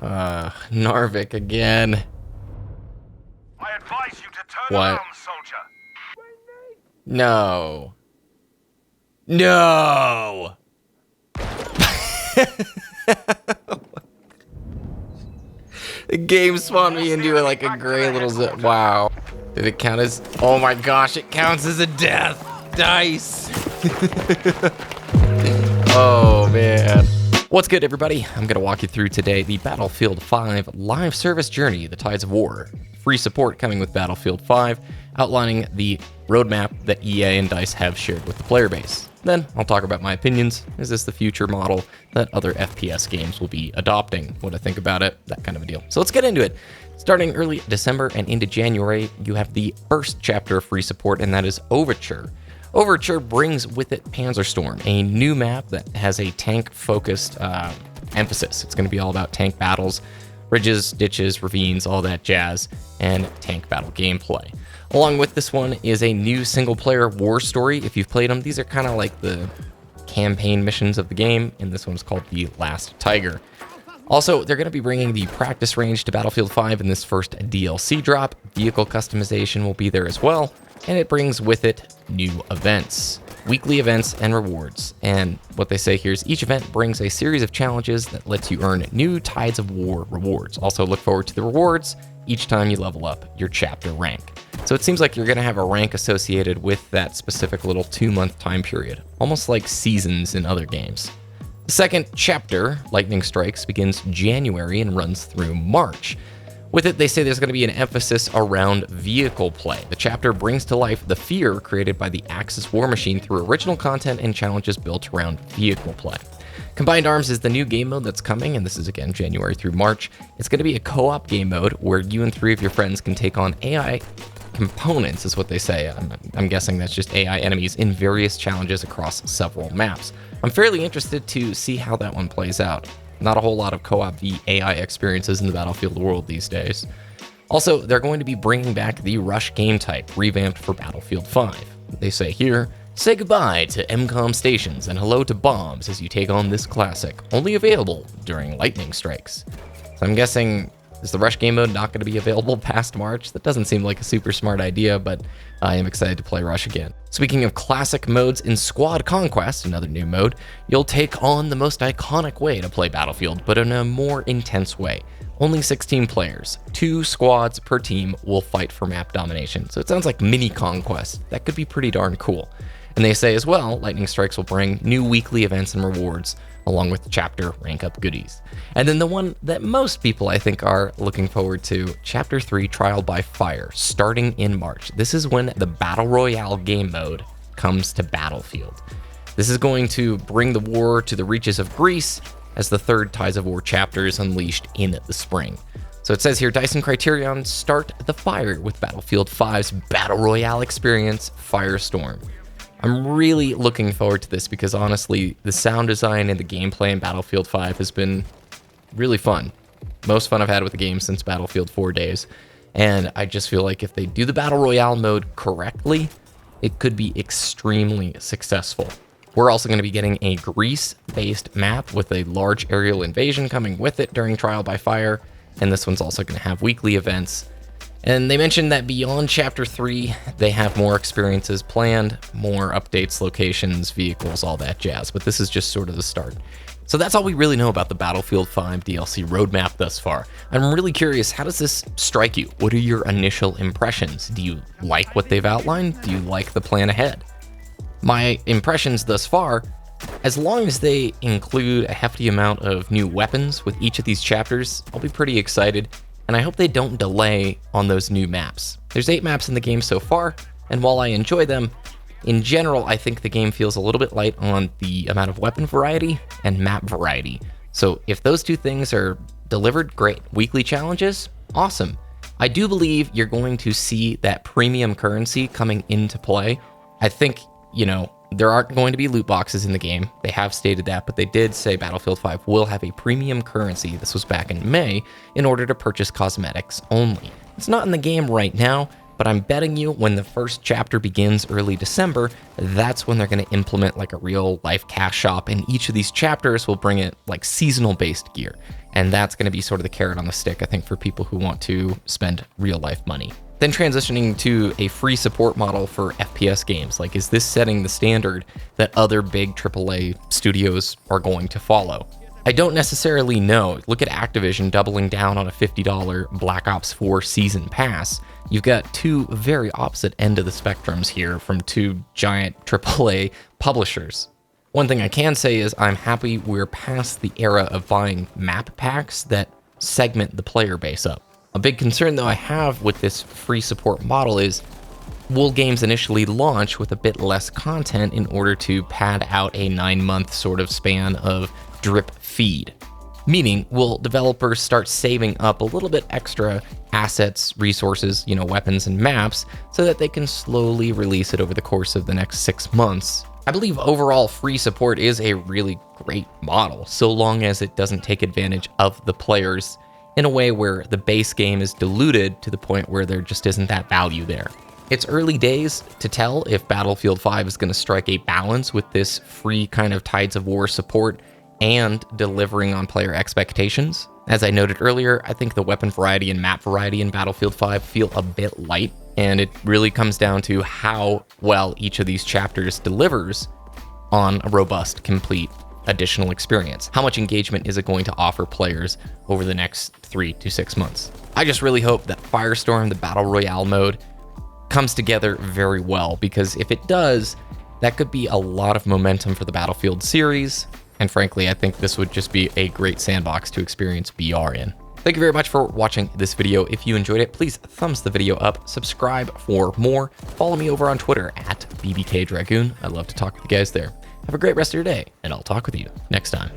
Narvik again. I advise you to turn What? around, soldier. No. No! The game spawned me into like a gray little zip. Wow. Did it count as... Oh my gosh, it counts as a death dice. Oh man. What's good, everybody? I'm going to walk you through today the Battlefield 5 live service journey, the Tides of War. Free support coming with Battlefield 5, outlining the roadmap that EA and DICE have shared with the player base. Then I'll talk about my opinions. Is this the future model that other FPS games will be adopting? What I think about it, that kind of a deal. So let's get into it. Starting early December and into January, you have the first chapter of free support, and that is Overture. Overture brings with it Panzerstorm, a new map that has a tank-focused emphasis. It's going to be all about tank battles, ridges, ditches, ravines, all that jazz, and tank battle gameplay. Along with this one is a new single-player war story. If you've played them, these are kind of like the campaign missions of the game, and this one's called The Last Tiger. Also, they're going to be bringing the practice range to Battlefield 5 in this first DLC drop. Vehicle customization will be there as well, and it brings with it new events, weekly events and rewards. And what they say here is each event brings a series of challenges that lets you earn new Tides of War rewards. Also look forward to the rewards each time you level up your chapter rank. So it seems like you're going to have a rank associated with that specific little 2-month time period, almost like seasons in other games. The second chapter, Lightning Strikes, begins January and runs through March. With it, they say there's going to be an emphasis around vehicle play. The chapter brings to life the fear created by the Axis war machine through original content and challenges built around vehicle play. Combined Arms is the new game mode that's coming, and this is again January through March. It's going to be a co-op game mode where you and 3 of your friends can take on AI components, is what they say. I'm guessing that's just AI enemies in various challenges across several maps. I'm fairly interested to see how that one plays out. Not a whole lot of co-op AI experiences in the Battlefield world these days. Also, they're going to be bringing back the Rush game type, revamped for Battlefield 5. They say here, say goodbye to MCOM stations and hello to bombs as you take on this classic, only available during Lightning Strikes. So I'm guessing, is the Rush game mode not going to be available past March? That doesn't seem like a super smart idea, but I am excited to play Rush again. Speaking of classic modes, in Squad Conquest, another new mode, you'll take on the most iconic way to play Battlefield, but in a more intense way. Only 16 players, 2 squads per team will fight for map domination. So it sounds like mini Conquest. That could be pretty darn cool. And they say as well, Lightning Strikes will bring new weekly events and rewards, along with chapter rank up goodies. And then the one that most people I think are looking forward to, Chapter 3 Trial by Fire, starting in March. This is when the Battle Royale game mode comes to Battlefield. This is going to bring the war to the reaches of Greece as the third Tides of War chapter is unleashed in the spring. So it says here, DICE and Criterion start the fire with Battlefield 5's Battle Royale experience, Firestorm. I'm really looking forward to this because honestly, the sound design and the gameplay in Battlefield 5 has been really fun. Most fun I've had with the game since Battlefield 4 days. And I just feel like if they do the Battle Royale mode correctly, it could be extremely successful. We're also going to be getting a Greece-based map with a large aerial invasion coming with it during Trial by Fire. And this one's also going to have weekly events. And they mentioned that beyond Chapter 3, they have more experiences planned, more updates, locations, vehicles, all that jazz. But this is just sort of the start. So that's all we really know about the Battlefield 5 DLC roadmap thus far. I'm really curious, how does this strike you? What are your initial impressions? Do you like what they've outlined? Do you like the plan ahead? My impressions thus far, as long as they include a hefty amount of new weapons with each of these chapters, I'll be pretty excited. And I hope they don't delay on those new maps. There's 8 maps in the game so far, and while I enjoy them, in general, I think the game feels a little bit light on the amount of weapon variety and map variety. So if those 2 things are delivered, great. Weekly challenges, awesome. I do believe you're going to see that premium currency coming into play. I think, there aren't going to be loot boxes in the game. They have stated that, but they did say Battlefield 5 will have a premium currency, this was back in May, in order to purchase cosmetics only. It's not in the game right now, but I'm betting you when the first chapter begins early December, that's when they're going to implement like a real life cash shop, and each of these chapters will bring it like seasonal based gear. And that's going to be sort of the carrot on the stick, I think, for people who want to spend real life money. Then transitioning to a free support model for FPS games. Like, is this setting the standard that other big AAA studios are going to follow? I don't necessarily know. Look at Activision doubling down on a $50 Black Ops 4 season pass. You've got two very opposite end of the spectrums here from two giant AAA publishers. One thing I can say is I'm happy we're past the era of buying map packs that segment the player base up. A big concern, though, I have with this free support model is, will games initially launch with a bit less content in order to pad out a 9-month sort of span of drip feed? Meaning, will developers start saving up a little bit extra assets, resources, weapons and maps, so that they can slowly release it over the course of the next 6 months? I believe overall free support is a really great model, so long as it doesn't take advantage of the players in a way where the base game is diluted to the point where there just isn't that value there. It's early days to tell if Battlefield 5 is going to strike a balance with this free kind of Tides of War support and delivering on player expectations. As I noted earlier, I think the weapon variety and map variety in Battlefield 5 feel a bit light, and it really comes down to how well each of these chapters delivers on a robust, complete additional experience. How much engagement is it going to offer players over the next 3 to 6 months? I just really hope that Firestorm, the Battle Royale mode, comes together very well, because if it does, that could be a lot of momentum for the Battlefield series, and frankly, I think this would just be a great sandbox to experience BR in. Thank you very much for watching this video. If you enjoyed it, please thumbs the video up, subscribe for more, follow me over on Twitter at BBKDRAGOON. I'd love to talk with you guys there. Have a great rest of your day, and I'll talk with you next time.